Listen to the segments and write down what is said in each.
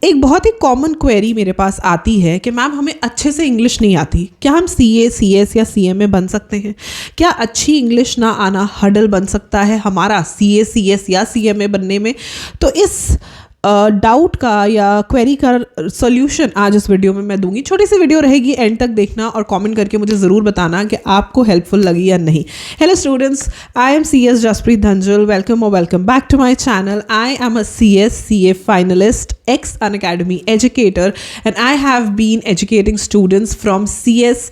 एक बहुत ही common query मेरे पास आती है कि मैम हमें अच्छे से इंग्लिश नहीं आती, क्या हम सीए, सीएस या सीएमए बन सकते हैं? क्या अच्छी इंग्लिश ना आना हर्डल बन सकता है हमारा सीए, सीएस या सीएमए बनने में? तो इस डाउट का या क्वेरी का सॉल्यूशन आज इस वीडियो में मैं दूंगी। छोटी सी वीडियो रहेगी, एंड तक देखना और कमेंट करके मुझे ज़रूर बताना कि आपको हेल्पफुल लगी या नहीं। Hello students, I am CS Jaspreet Dhanjul. Welcome और welcome back to my channel. I am a CS CA finalist, ex-Unacademy educator, and I have been educating students from CS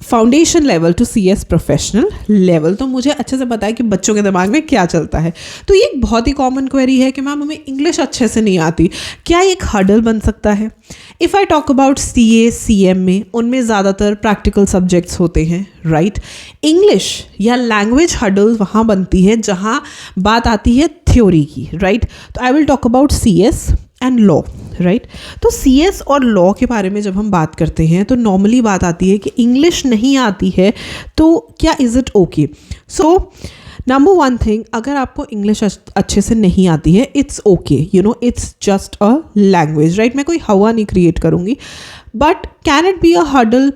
foundation level to CS professional level. तो मुझे अच्छे से पता है कि बच्चों के दिमाग में क्या चलता है। तो ये एक बहुत ही कॉमन क्वेरी है कि मैम हमें इंग्लिश अच्छे से नहीं आती, क्या ये एक हर्डल बन सकता है? If I talk about CA CMA, उनमें ज़्यादातर प्रैक्टिकल सब्जेक्ट्स होते हैं, राइट? इंग्लिश या लैंग्वेज हर्डल वहाँ बनती है जहाँ बात आती है थ्योरी की, राइट? तो I will talk about CS and law, right? तो CS और लॉ के बारे में जब हम बात करते हैं तो नॉर्मली बात आती है कि इंग्लिश नहीं आती है तो क्या is it okay? So number one thing, अगर आपको इंग्लिश अच्छे से नहीं आती है, it's okay, you know, it's just a language, right? मैं कोई हवा नहीं क्रिएट करूँगी, but can it be a hurdle?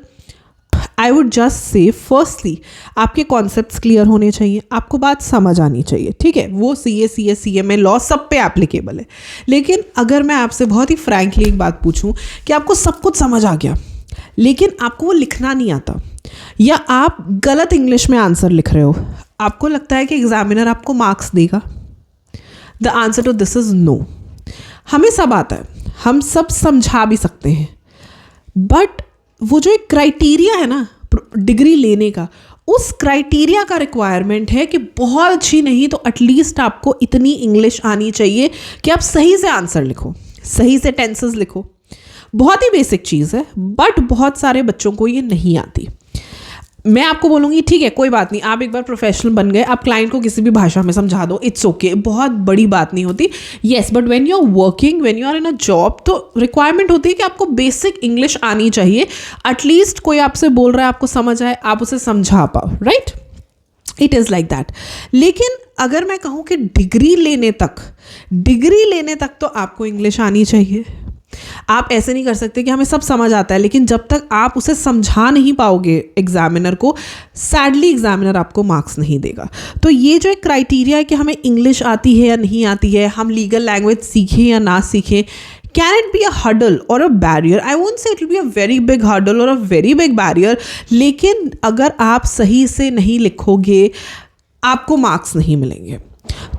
I would just say firstly आपके कॉन्सेप्ट्स क्लियर होने चाहिए, आपको बात समझ आनी चाहिए, ठीक है? वो CA CS CMA लॉ सब पे एप्लीकेबल है। लेकिन अगर मैं आपसे बहुत ही फ्रैंकली एक बात पूछूं कि आपको सब कुछ समझ आ गया लेकिन आपको वो लिखना नहीं आता, या आप गलत इंग्लिश में आंसर लिख रहे हो, आपको लगता है कि एग्जामिनर आपको मार्क्स देगा? The answer to this is no. हमें सब आता है, हम सब समझा भी सकते हैं, बट वो जो एक क्राइटेरिया है ना डिग्री लेने का, उस क्राइटेरिया का रिक्वायरमेंट है कि बहुत अच्छी नहीं तो एटलीस्ट आपको इतनी इंग्लिश आनी चाहिए कि आप सही से आंसर लिखो, सही से टेंसेस लिखो। बहुत ही बेसिक चीज़ है, बट बहुत सारे बच्चों को ये नहीं आती। मैं आपको बोलूँगी ठीक है, कोई बात नहीं, आप एक बार प्रोफेशनल बन गए, आप क्लाइंट को किसी भी भाषा में समझा दो, इट्स ओके, बहुत बड़ी बात नहीं होती। Yes, but when you are working, when you are in a job, तो रिक्वायरमेंट होती है कि आपको बेसिक इंग्लिश आनी चाहिए। एटलीस्ट कोई आपसे बोल रहा है, आपको समझ आए, आप उसे समझा पाओ, right? It is like that. लेकिन अगर मैं कहूँ कि डिग्री लेने तक तो आपको इंग्लिश आनी चाहिए। आप ऐसे नहीं कर सकते कि हमें सब समझ आता है लेकिन जब तक आप उसे समझा नहीं पाओगे एग्जामिनर को, सैडली एग्जामिनर आपको मार्क्स नहीं देगा। तो ये जो एक क्राइटेरिया है कि हमें इंग्लिश आती है या नहीं आती है, हम लीगल लैंग्वेज सीखें या ना सीखें, can it be a hurdle or a barrier? I won't say it will be a very big hurdle or a very big barrier, लेकिन अगर आप सही से नहीं लिखोगे आपको मार्क्स नहीं मिलेंगे।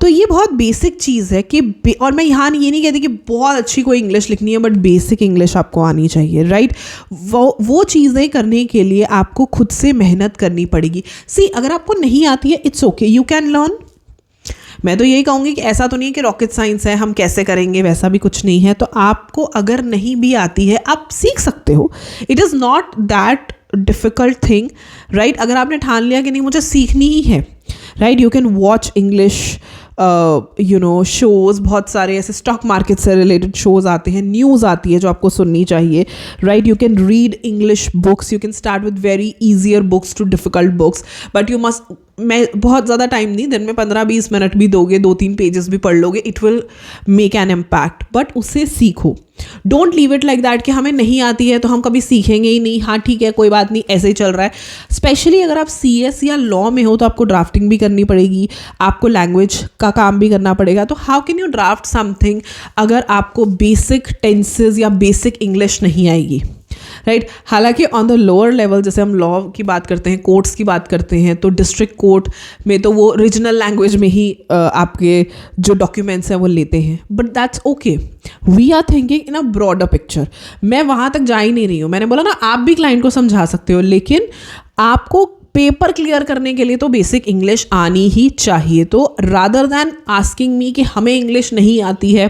तो ये बहुत बेसिक चीज़ है कि और मैं यहाँ ये नहीं कहती कि बहुत अच्छी कोई इंग्लिश लिखनी है, बट बेसिक इंग्लिश आपको आनी चाहिए, राइट? वो चीज़ें करने के लिए आपको खुद से मेहनत करनी पड़ेगी। सी, अगर आपको नहीं आती है, it's okay, you can learn. मैं तो यही कहूँगी कि ऐसा तो नहीं है कि रॉकेट साइंस है, हम कैसे करेंगे, वैसा भी कुछ नहीं है। तो आपको अगर नहीं भी आती है, आप सीख सकते हो। It is not that difficult thing, right? अगर आपने ठान लिया कि नहीं मुझे सीखनी ही है, right, you can watch English shows, बहुत सारे ऐसे स्टॉक मार्केट से रिलेटेड शोज़ आते हैं, न्यूज़ आती है जो आपको सुननी चाहिए, right? You can read English books, you can start with very easier books too difficult books, but you must, मैं बहुत ज़्यादा टाइम नहीं, दिन में 15-20 मिनट भी दोगे, 2-3 पेजेस भी पढ़ लोगे, it will make an impact, but उससे सीखो। Don't leave it like that कि हमें नहीं आती है तो हम कभी सीखेंगे ही नहीं, हाँ ठीक है कोई बात नहीं, ऐसे ही चल रहा है। स्पेशली अगर आप CS या लॉ में हो तो आपको ड्राफ्टिंग भी करनी पड़ेगी, आपको लैंग्वेज का काम भी करना पड़ेगा। तो how can you draft something अगर आपको बेसिक टेंसेज या बेसिक इंग्लिश नहीं आएगी, राइट? हालांकि ऑन द लोअर लेवल, जैसे हम लॉ की बात करते हैं, कोर्ट्स की बात करते हैं, तो डिस्ट्रिक्ट कोर्ट में तो वो रीजनल लैंग्वेज में ही आपके जो डॉक्यूमेंट्स हैं वो लेते हैं, but that's okay. We are thinking in a broader picture. मैं वहाँ तक जा ही नहीं रही हूँ, मैंने बोला ना आप भी क्लाइंट को समझा सकते हो, लेकिन आपको पेपर क्लियर करने के लिए तो बेसिक इंग्लिश आनी ही चाहिए। तो रादर दैन आस्किंग मी कि हमें इंग्लिश नहीं आती है,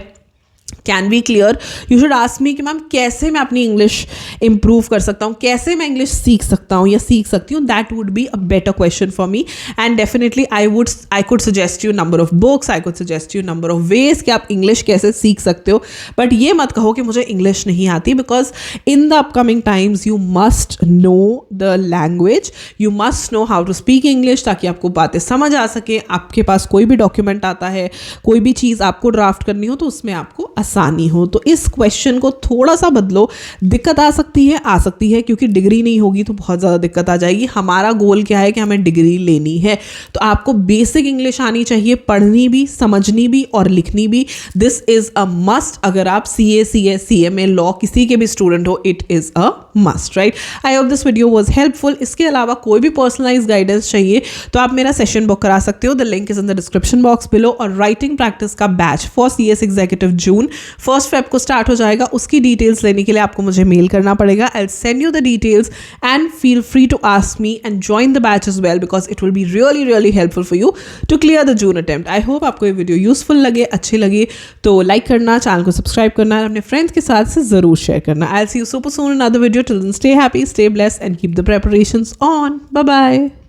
can be clear, you should ask me कि मैम कैसे मैं अपनी इंग्लिश इंप्रूव कर सकता हूँ, कैसे मैं इंग्लिश सीख सकता हूँ या सीख सकती हूँ। That would be a better question for me, and definitely I could suggest you number of books, I could suggest you number of ways कि आप इंग्लिश कैसे सीख सकते हो। बट ये मत कहो कि मुझे इंग्लिश नहीं आती, because in the upcoming times you must know the language, you must know how to speak English, ताकि आपको बातें समझ आ सके। आपके पास कोई भी डॉक्यूमेंट आता है, कोई भी चीज़ आपको ड्राफ्ट करनी हो तो उसमें आपको आसानी हो। तो इस क्वेश्चन को थोड़ा सा बदलो, दिक्कत आ सकती है क्योंकि डिग्री नहीं होगी तो बहुत ज़्यादा दिक्कत आ जाएगी। हमारा गोल क्या है कि हमें डिग्री लेनी है, तो आपको बेसिक इंग्लिश आनी चाहिए, पढ़नी भी, समझनी भी और लिखनी भी। This is a must. अगर आप CA, CS, CMA, लॉ किसी के भी स्टूडेंट हो, it is a must, right. I hope this video was helpful. इसके अलावा कोई भी पर्सनलाइज गाइडेंस चाहिए तो आप मेरा सेशन बुक करा सकते हो। The link is in the description box below. और राइटिंग प्रैक्टिस का batch for CS executive June 1 Feb को स्टार्ट हो जाएगा। उसकी डिटेल्स लेने के लिए आपको मुझे मेल करना पड़ेगा। I will send you the details and feel free to ask me and join the batch as well, because it will be really helpful for you to clear the June attempt. I hope आपको ये video useful लगे, अच्छे लगे तो like करना, channel को subscribe करना और अपने फ्रेंड्स के साथ से जरूर शेयर करना। I will see you super soon in another video. Till then stay happy, stay blessed and keep the preparations on. Bye bye.